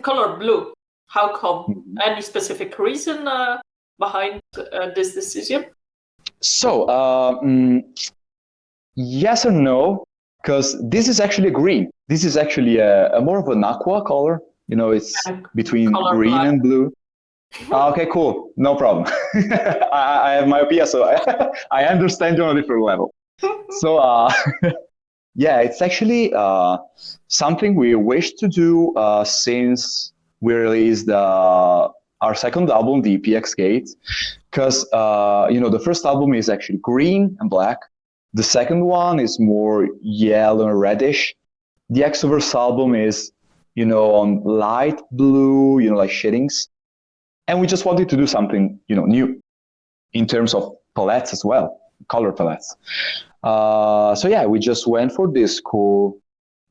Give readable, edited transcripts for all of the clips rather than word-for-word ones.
Color blue. How come? Any specific reason behind this decision? So, yes or no, because this is actually green. This is actually a more of an aqua color. It's between green and blue. Okay, cool. No problem. I have myopia, so I understand you on a different level. So, yeah, it's actually something we wish to do since we released our second album, the EPX Gate, because the first album is actually green and black. The second one is more yellow and reddish. The Exoverse album is, on light blue, like shadings. And we just wanted to do something, new in terms of palettes as well, color palettes. So yeah, we just went for this cool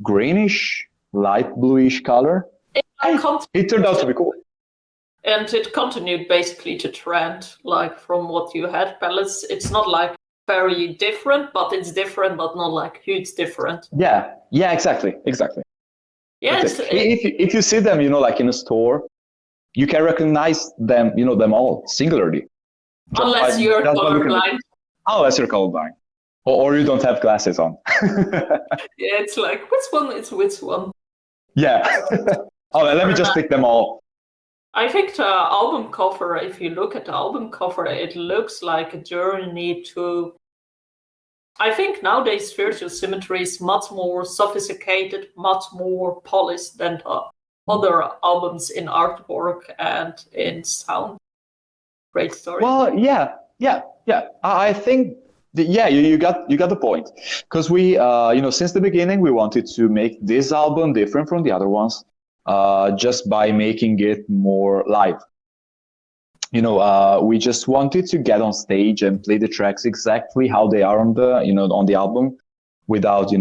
greenish, light bluish color. It turned out to be cool. And it continued basically to trend, like from what you had palettes. It's not like very different, but it's different, but not like huge different. Yeah, exactly. Yeah, if you see them, like in a store, you can recognize them, them all singularly. Unless you're colorblind. Unless you're colorblind. Or you don't have glasses on. Yeah, it's like, which one is which one? Yeah. Let me just pick them all. I think the album cover, if you look at the album cover, it looks like a journey to... I think nowadays Virtual Symmetry is much more sophisticated, much more polished than the other albums in artwork and in sound. Great story. Well, yeah. I think... you got the point. Because we, since the beginning, we wanted to make this album different from the other ones, just by making it more live. We just wanted to get on stage and play the tracks exactly how they are on the album, without,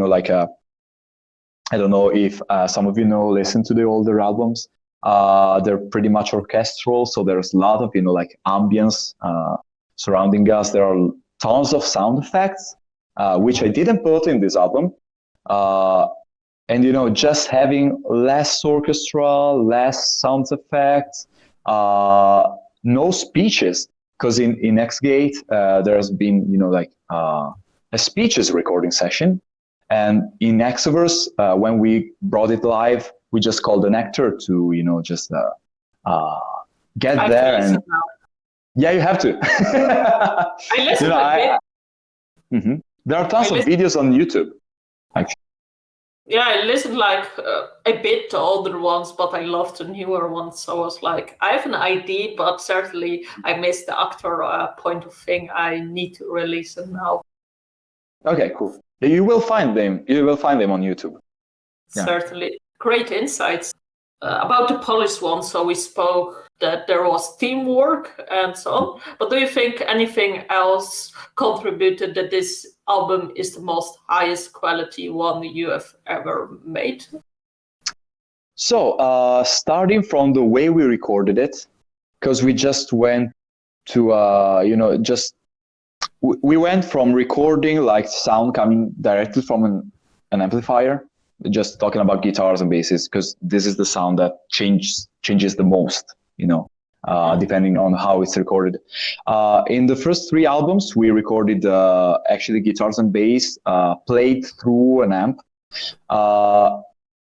I don't know if some of listen to the older albums. They're pretty much orchestral, so there's a lot of, ambience surrounding us. There are tons of sound effects, which I didn't put in this album. And, just having less orchestra, less sound effects, no speeches, because in X-Gate, there's been, a speeches recording session. And in Exoverse, when we brought it live, we just called an actor to, just get there and... Yeah, you have to. I listened a bit. Mm-hmm. There are tons of videos on YouTube, actually. Yeah, I listened like a bit to older ones, but I love the newer ones. So I was like, I have an idea, but certainly I missed the actor point of thing. I need to release them now. Okay, cool. You will find them. You will find them on YouTube. Yeah. Certainly. Great insights. About the polished one, so we spoke that there was teamwork and so on. But do you think anything else contributed that this album is the most highest quality one you have ever made? So, starting from the way we recorded it, because we just went to, we went from recording like sound coming directly from an amplifier, just talking about guitars and basses, because this is the sound that changes the most, depending on how it's recorded. In the first 3 albums, we recorded actually guitars and bass played through an amp.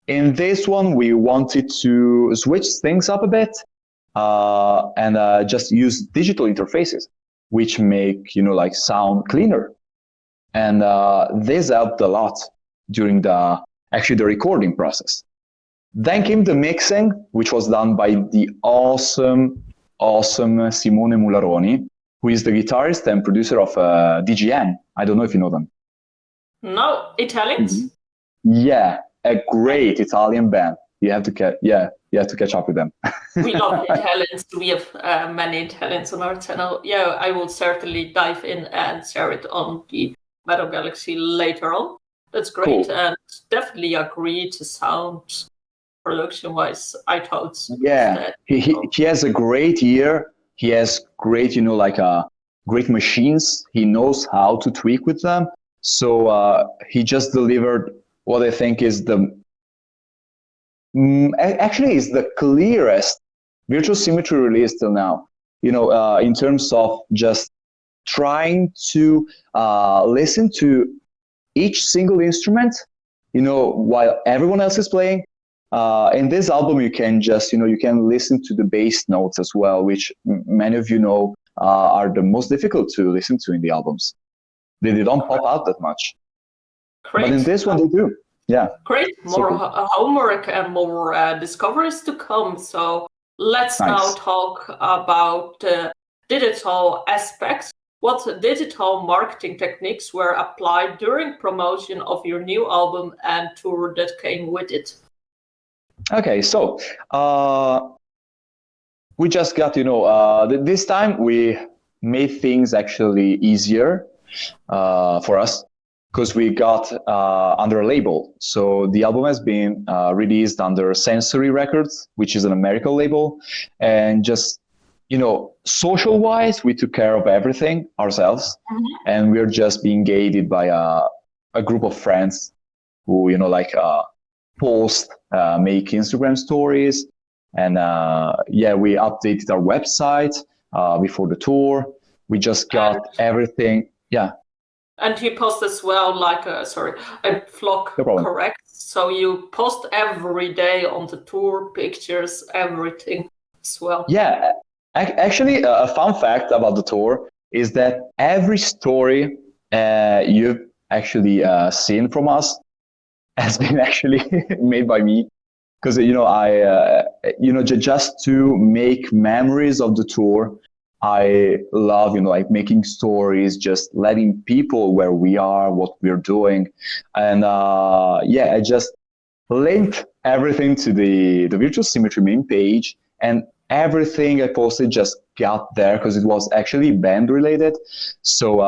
In this one, we wanted to switch things up a bit and just use digital interfaces, which make, sound cleaner. And this helped a lot during the recording process. Then came the mixing, which was done by the awesome Simone Mularoni, who is the guitarist and producer of DGN. I don't know if you know them. No, Italians? Mm-hmm. Yeah, a great Italian band. You have to catch up with them. We love Italians. We have many Italians on our channel. Yeah, I will certainly dive in and share it on the Metal Galaxy later on. That's great, Cool. and definitely agree to sound production-wise. I thought Yeah, that. he has a great ear. He has great, great machines. He knows how to tweak with them. So he just delivered what I think is actually is the clearest virtual symmetry release till now. In terms of just trying to listen to each single instrument, while everyone else is playing. In this album, you can just, you can listen to the bass notes as well, which many of you know are the most difficult to listen to in the albums. They don't pop out that much. Great. But in this one, they do. Yeah. Great. More homework and more discoveries to come. So let's now talk about digital aspects. What digital marketing techniques were applied during promotion of your new album and tour that came with it? Okay, so we just got, this time we made things actually easier for us because we got under a label. So the album has been released under Sensory Records, which is an American label, and just social wise, we took care of everything ourselves, and we're just being guided by a group of friends who, post, make Instagram stories. And we updated our website before the tour. We just got everything. Yeah. And you post as well, a vlog, correct? So you post every day on the tour, pictures, everything as well. Yeah. Actually, a fun fact about the tour is that every story you've actually seen from us has been actually made by me, because I just to make memories of the tour. I love making stories, just letting people where we are, what we're doing, and I just linked everything to the Virtual Symmetry main page, and everything I posted just got there because it was actually band related. So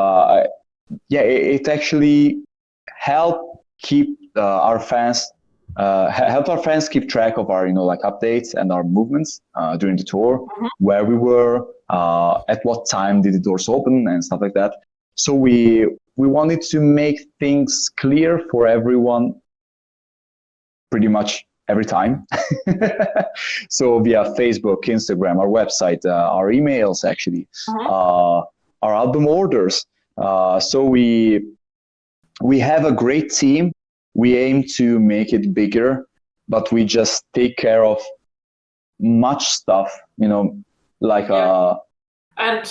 it actually helped keep our fans keep track of our updates and our movements during the tour, where we were, at what time did the doors open and stuff like that. So we wanted to make things clear for everyone pretty much every time. So via Facebook, Instagram, our website, our emails, actually, our album orders. So we have a great team. We aim to make it bigger, but we just take care of much stuff, and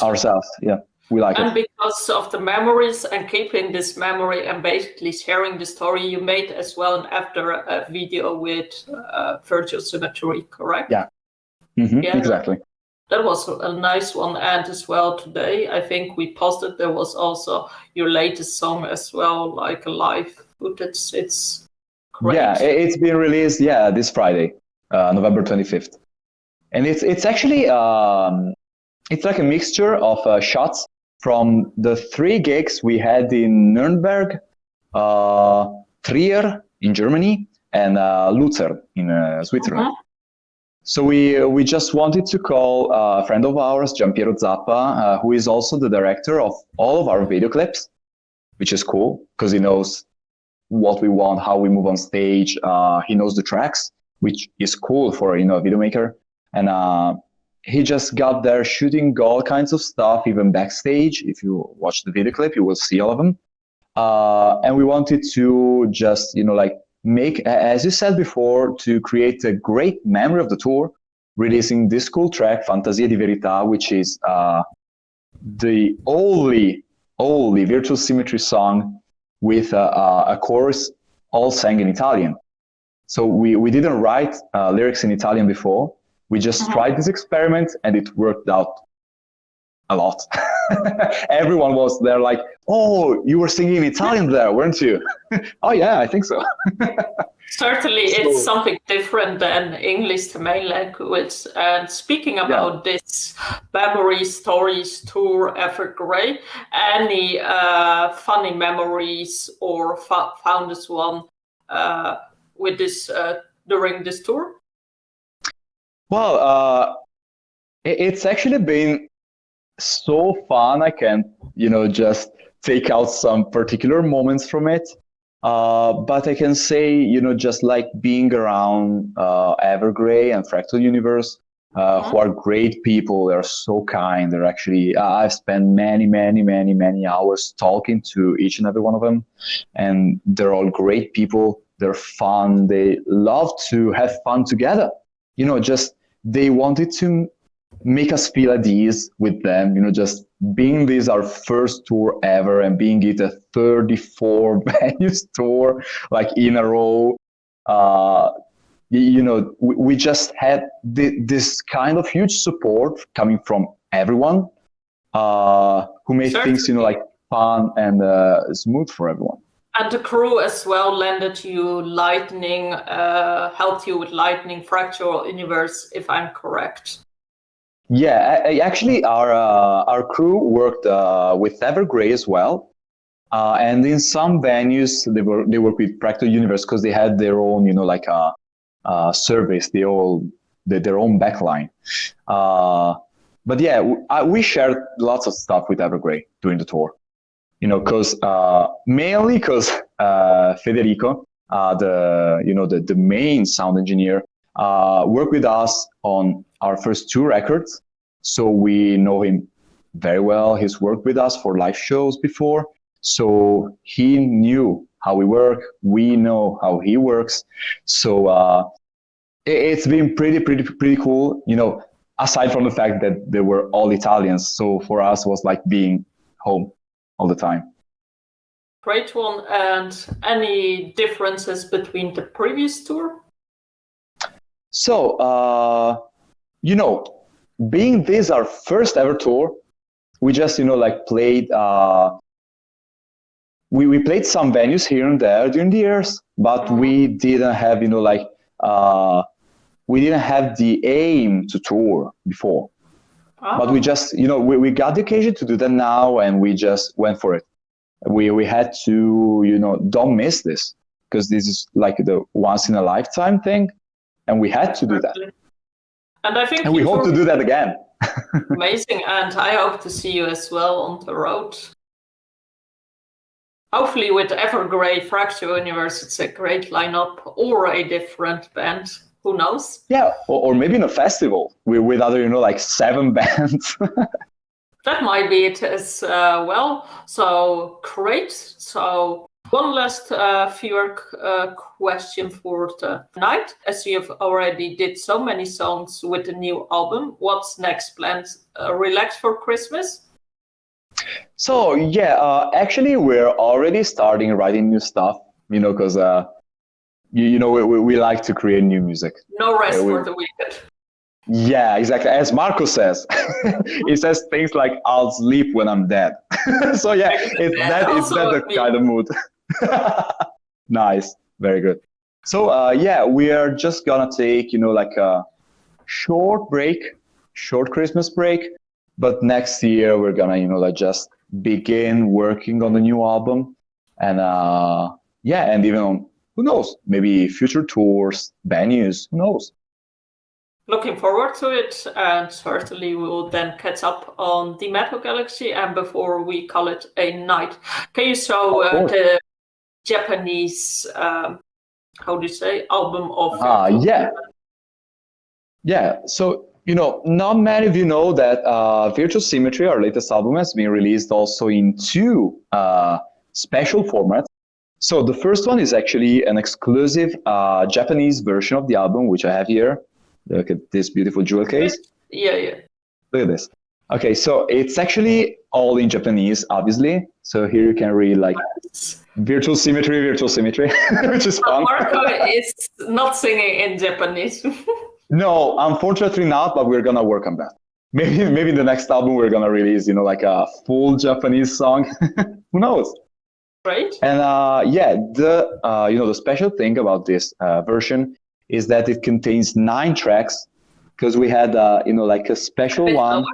ourselves. Yeah, we like it. And because of the memories and keeping this memory and basically sharing the story, you made as well after a video with Virtual Symmetry, correct? Yeah. Yeah, exactly. That was a nice one. And as well today, I think we posted, there was also your latest song as well, like a live footage. It's great. Yeah, it's been released, this Friday, November 25th. And it's actually, it's like a mixture of shots from the 3 gigs we had in Nuremberg, Trier in Germany, and Lucerne in Switzerland. So we just wanted to call a friend of ours, Giampiero Zappa, who is also the director of all of our video clips, which is cool because he knows what we want, how we move on stage. He knows the tracks, which is cool for a video maker. And he just got there shooting all kinds of stuff, even backstage. If you watch the video clip, you will see all of them. And we wanted to just make, as you said before, to create a great memory of the tour, releasing this cool track, Fantasia di Verità, which is the only Virtual Symmetry song with a chorus all sang in Italian. So we didn't write lyrics in Italian before. We just tried this experiment and it worked out a lot. Everyone was there like, oh, you were singing in Italian there, weren't you? Oh yeah, I think so. Certainly, it's something different than English, the main language. And speaking about this memory stories tour ever great, any funny memories or founders one with this during this tour? Well, it's actually been so fun. I can, just take out some particular moments from it. But I can say, just like being around Evergrey and Fractal Universe, who are great people. They're so kind. They're actually, I've spent many hours talking to each and every one of them. And they're all great people. They're fun. They love to have fun together. Just they wanted to make us feel at ease with them, just being this our first tour ever and being it a 34 venues tour, like in a row. We just had this kind of huge support coming from everyone who made things, like fun and smooth for everyone. And the crew as well lended you Lightning, helped you with Lightning Fractal Universe, if I'm correct. Yeah, actually, our crew worked with Evergrey as well, and in some venues they work with Fractal Universe because they had their own, service, their own backline. But yeah, we shared lots of stuff with Evergrey during the tour. Mainly because Federico, the main sound engineer, worked with us on our first 2 records, so we know him very well. He's worked with us for live shows before, so he knew how we work. We know how he works, so it's been pretty cool. Aside from the fact that they were all Italians, so for us it was like being home all the time. Great one. And any differences between the previous tour? So, being this our first ever tour, we just, played, we played some venues here and there during the years, but we didn't have, we didn't have the aim to tour before. But we just, we got the occasion to do that now, and we just went for it. We had to, don't miss this, because this is like the once in a lifetime thing. And we had to do that. And I think we hope to do that again. Amazing. And I hope to see you as well on the road. Hopefully with Evergrey Fractal Universe, it's a great lineup, or a different band. Who knows? Yeah, or maybe in a festival with other, 7 bands. That might be it as well. So great. So one last viewer question for the night. As you have already did so many songs with the new album, what's next planned? Relax for Christmas? So yeah, actually we're already starting writing new stuff, because we like to create new music. No rest for the wicked. Yeah, exactly. As Marco says, he says things like, I'll sleep when I'm dead. So yeah, it's that the kind of mood. Nice. Very good. So yeah, we are just gonna take, a short Christmas break. But next year we're gonna, just begin working on the new album. And and even on, who knows, maybe future tours, venues, who knows. Looking forward to it, and certainly we will then catch up on the Metal Galaxy. And before we call it a night, can you show the Japanese, how do you say, album of? Yeah. So not many of you know that Virtual Symmetry, our latest album, has been released also in 2 special formats. So the first one is actually an exclusive Japanese version of the album, which I have here. Look at this beautiful jewel case. Yeah. Look at this. Okay, so it's actually all in Japanese, obviously. So here you can read like Virtual Symmetry, which is fun. Marco is not singing in Japanese. No, unfortunately not, but we're gonna work on that. Maybe the next album we're gonna release, like a full Japanese song. Who knows? Great. And the special thing about this version is that it contains 9 tracks, because we had like a special one.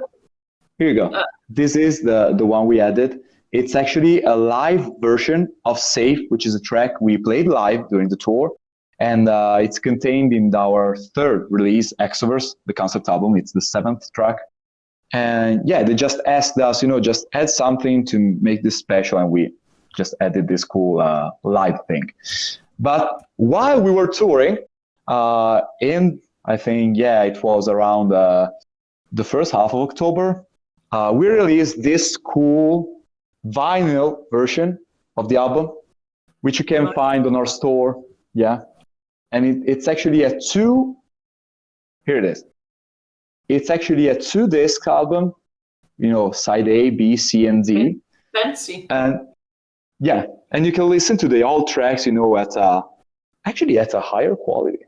Here you go. This is the one we added. It's actually a live version of Safe, which is a track we played live during the tour. And it's contained in our 3rd release, Exoverse, the concept album. It's the 7th track. And yeah, they just asked us, just add something to make this special. And we just added this cool live thing. But while we were touring, I think, it was around the first half of October, we released this cool vinyl version of the album, which you can find on our store. Yeah. And it's actually here it is. It's actually a 2-disc album, side A, B, C, and D. Fancy. And yeah, and you can listen to the old tracks, at a higher quality.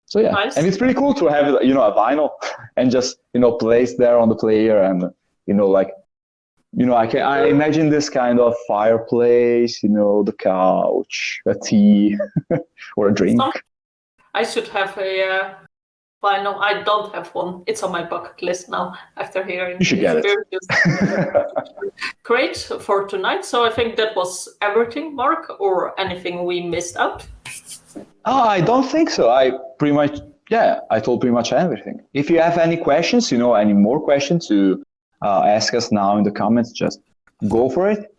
So yeah, nice. And it's pretty cool to have, a vinyl and just, placed there on the player, and, I imagine this kind of fireplace, the couch, a tea, or a drink. I should have a vinyl. I don't have one. It's on my bucket list now after hearing. You should get it. Great for tonight. So I think that was everything, Mark, or anything we missed out? I don't think so. I told pretty much everything. If you have any questions, any more questions to ask us now in the comments, just go for it.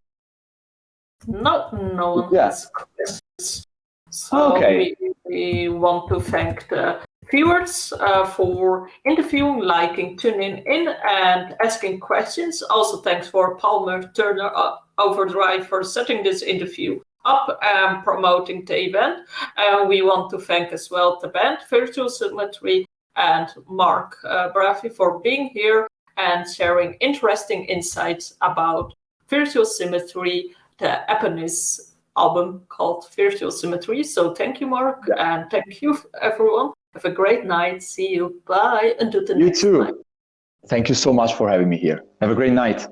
No. Yeah. So okay. We want to thank the viewers for interviewing, liking, tuning in, and asking questions. Also, thanks for Palmer Turner Overdrive for setting this interview up and promoting the event. And we want to thank as well the band Virtual Symmetry and Mark Bravi for being here and sharing interesting insights about Virtual Symmetry, the Eponymous album called Virtual Symmetry. So thank you, Mark, and thank you, everyone. Have a great night. See you. Bye. Until the next time. You too. Thank you so much for having me here. Have a great night.